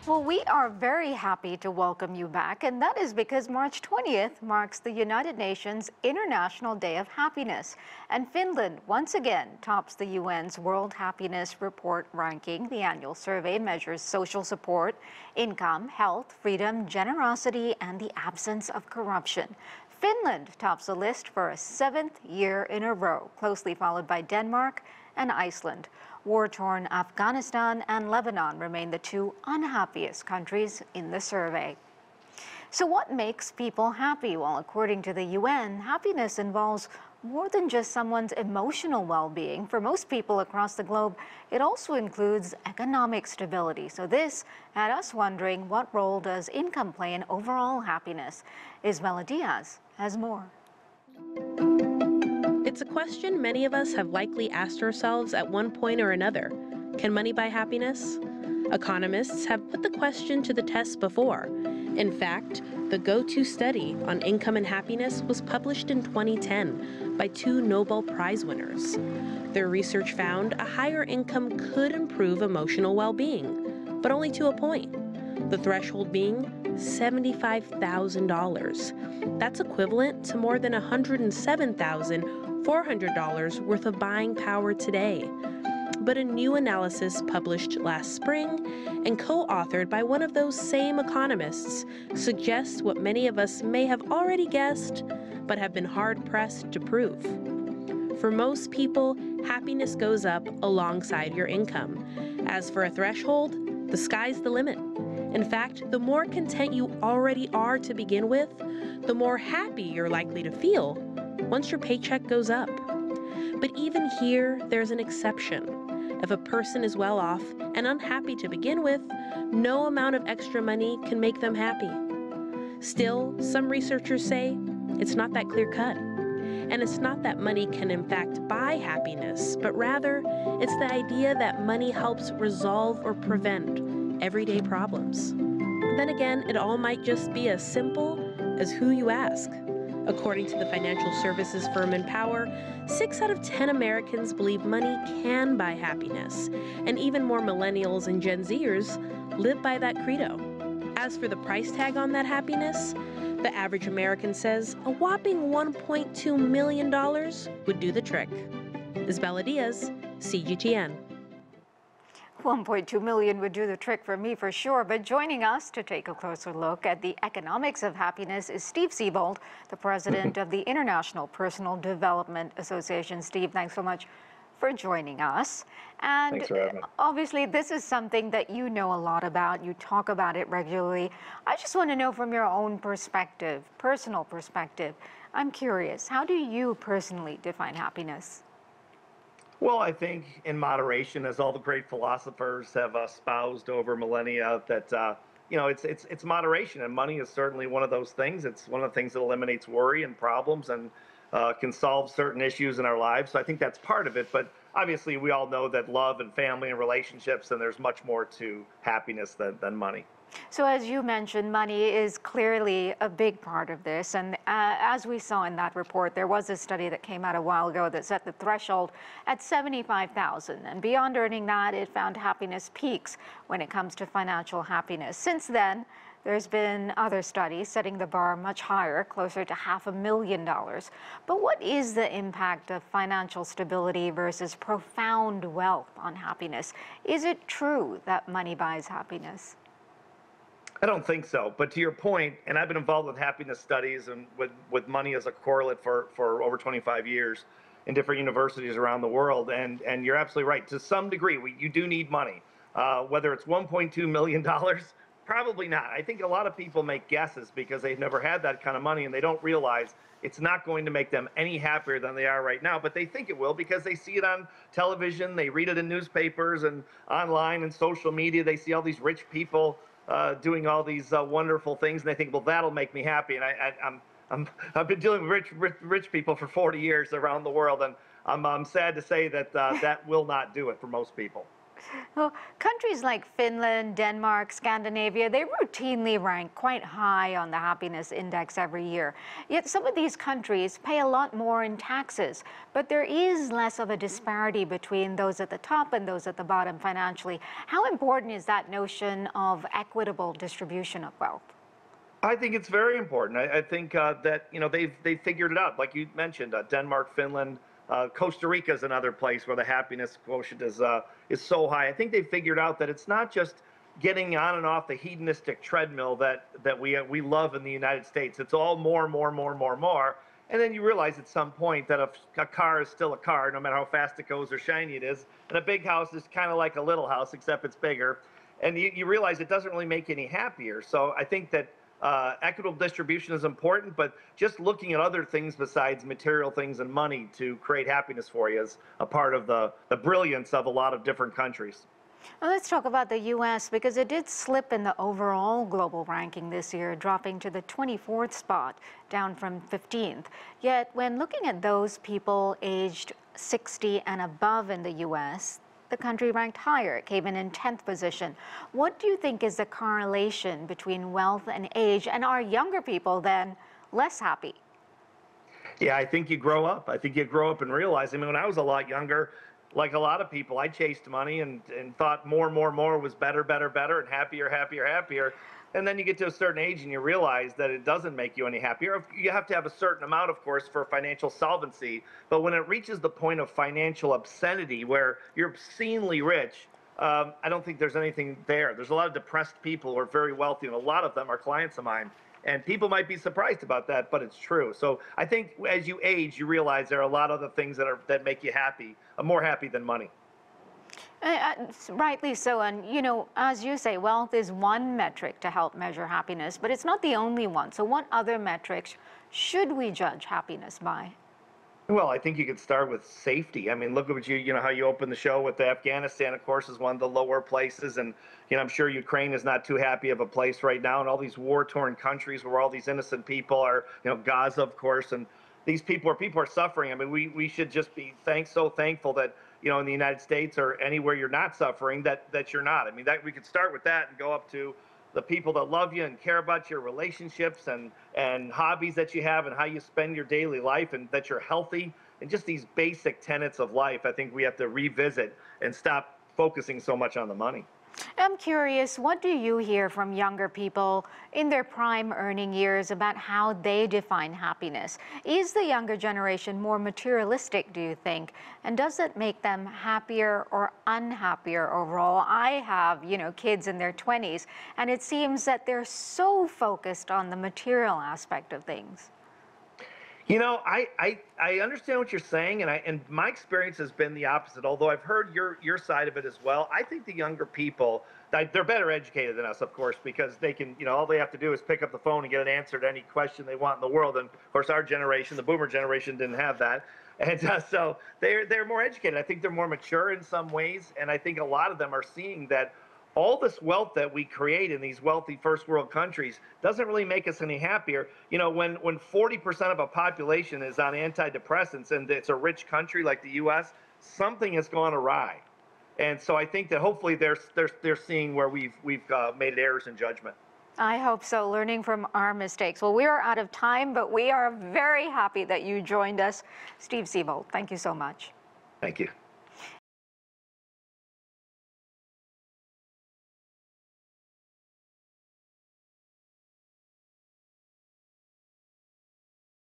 Well, we are very happy to welcome you back, and that is because March 20th marks the United Nations International Day of Happiness. And Finland once again tops the UN's World Happiness Report ranking. The annual survey measures social support, income, health, freedom, generosity, and the absence of corruption. Finland tops the list for a 7th year in a row, closely followed by Denmark and Iceland. War-torn Afghanistan and Lebanon remain the two unhappiest countries in the survey. So what makes people happy? Well, according to the UN, happiness involves more than just someone's emotional well-being. For most people across the globe, it also includes economic stability. So this had us wondering, what role does income play in overall happiness? Isabella Diaz has more. It's a question many of us have likely asked ourselves at one point or another. Can money buy happiness? Economists have put the question to the test before. In fact, the go-to study on income and happiness was published in 2010 by two Nobel Prize winners. Their research found a higher income could improve emotional well-being, but only to a point. The threshold being $75,000. That's equivalent to more than $107,400 worth of buying power today. But a new analysis published last spring and co-authored by one of those same economists suggests what many of us may have already guessed, but have been hard-pressed to prove. For most people, happiness goes up alongside your income. As for a threshold, the sky's the limit. In fact, the more content you already are to begin with, the more happy you're likely to feel once your paycheck goes up. But even here, there's an exception. If a person is well off and unhappy to begin with, no amount of extra money can make them happy. Still, some researchers say it's not that clear-cut. And it's not that money can in fact buy happiness, but rather it's the idea that money helps resolve or prevent everyday problems. Then again, it all might just be as simple as who you ask. According to the financial services firm Empower, 6 out of 10 Americans believe money can buy happiness, and even more millennials and Gen Zers live by that credo. As for the price tag on that happiness, the average American says a whopping $1.2 million would do the trick. Isabella Diaz, CGTN. 1.2 million would do the trick for me for sure, but joining us to take a closer look at the economics of happiness is Steve Siebold, the president of the International Personal Development Association. Steve, thanks so much for joining us. And thanks for having me. Obviously, this is something that you know a lot about. You talk about it regularly. I just want to know from your own perspective, personal perspective, I'm curious, how do you personally define happiness? Well, I think in moderation, as all the great philosophers have espoused over millennia, that it's moderation, and money is certainly one of those things. It's one of the things that eliminates worry and problems and can solve certain issues in our lives. So I think that's part of it. But obviously, we all know that love and family and relationships, and there's much more to happiness than money. So as you mentioned, money is clearly a big part of this. And as we saw in that report, there was a study that came out a while ago that set the threshold at $75,000. And beyond earning that, it found happiness peaks when it comes to financial happiness. Since then, there's been other studies setting the bar much higher, closer to $500,000. But what is the impact of financial stability versus profound wealth on happiness? Is it true that money buys happiness? I don't think so. But to your point, and I've been involved with happiness studies and with money as a correlate for over 25 years in different universities around the world. And you're absolutely right. To some degree, you do need money. Whether it's $1.2 million, probably not. I think a lot of people make guesses because they've never had that kind of money, and they don't realize it's not going to make them any happier than they are right now. But they think it will because they see it on television, they read it in newspapers and online and social media. They see all these rich people doing all these wonderful things, and they think, well, that'll make me happy. And I've been dealing with rich people for 40 years around the world, and I'm sad to say that that will not do it for most people. Well, countries like Finland, Denmark, Scandinavia, they routinely rank quite high on the happiness index every year. Yet some of these countries pay a lot more in taxes, but there is less of a disparity between those at the top and those at the bottom financially. How important is that notion of equitable distribution of wealth? I think it's very important. I think that they've figured it out, like you mentioned, Denmark, Finland, Costa Rica is another place where the happiness quotient is so high. I think they've figured out that it's not just getting on and off the hedonistic treadmill that we love in the United States. It's all more, and then you realize at some point that a car is still a car, no matter how fast it goes or shiny it is, and a big house is kind of like a little house, except it's bigger, and you realize it doesn't really make you any happier. So I think that equitable distribution is important, but just looking at other things besides material things and money to create happiness for you is a part of the brilliance of a lot of different countries. Well, let's talk about the U.S. because it did slip in the overall global ranking this year, dropping to the 24th spot, down from 15th. Yet when looking at those people aged 60 and above in the U.S., the country ranked higher. It came in 10th position. What do you think is the correlation between wealth and age? And are younger people then less happy? Yeah, I think you grow up. I think you grow up and realize. I mean, when I was a lot younger, like a lot of people, I chased money and thought more was better, and happier. And then you get to a certain age and you realize that it doesn't make you any happier. You have to have a certain amount, of course, for financial solvency. But when it reaches the point of financial obscenity where you're obscenely rich, I don't think there's anything there. There's a lot of depressed people who are very wealthy, and a lot of them are clients of mine. And people might be surprised about that, but it's true. So I think as you age, you realize there are a lot of other things that make you happy, more happy than money. Rightly so. And, as you say, wealth is one metric to help measure happiness, but it's not the only one. So what other metrics should we judge happiness by? Well, I think you could start with safety. I mean, look at what how you opened the show with Afghanistan, of course, is one of the lower places. And, I'm sure Ukraine is not too happy of a place right now. And all these war-torn countries where all these innocent people are, Gaza, of course, and these people are suffering. I mean, we should just be so thankful that, in the United States or anywhere you're not suffering, that you're not. I mean, that we could start with that and go up to the people that love you and care about your relationships and hobbies that you have and how you spend your daily life and that you're healthy and just these basic tenets of life. I think we have to revisit and stop focusing so much on the money. I'm curious, what do you hear from younger people in their prime earning years about how they define happiness? Is the younger generation more materialistic, do you think? And does it make them happier or unhappier overall? I have, kids in their 20s, and it seems that they're so focused on the material aspect of things. I understand what you're saying, and my experience has been the opposite. Although I've heard your side of it as well. I think the younger people, they're better educated than us, of course, because they can, all they have to do is pick up the phone and get an answer to any question they want in the world. And of course, our generation, the Boomer generation, didn't have that, and so they're more educated. I think they're more mature in some ways, and I think a lot of them are seeing that all this wealth that we create in these wealthy first world countries doesn't really make us any happier. When 40% of a population is on antidepressants and it's a rich country like the U.S., something has gone awry. And so I think that hopefully they're seeing where we've made errors in judgment. I hope so, learning from our mistakes. Well, we are out of time, but we are very happy that you joined us. Steve Siebold, thank you so much. Thank you.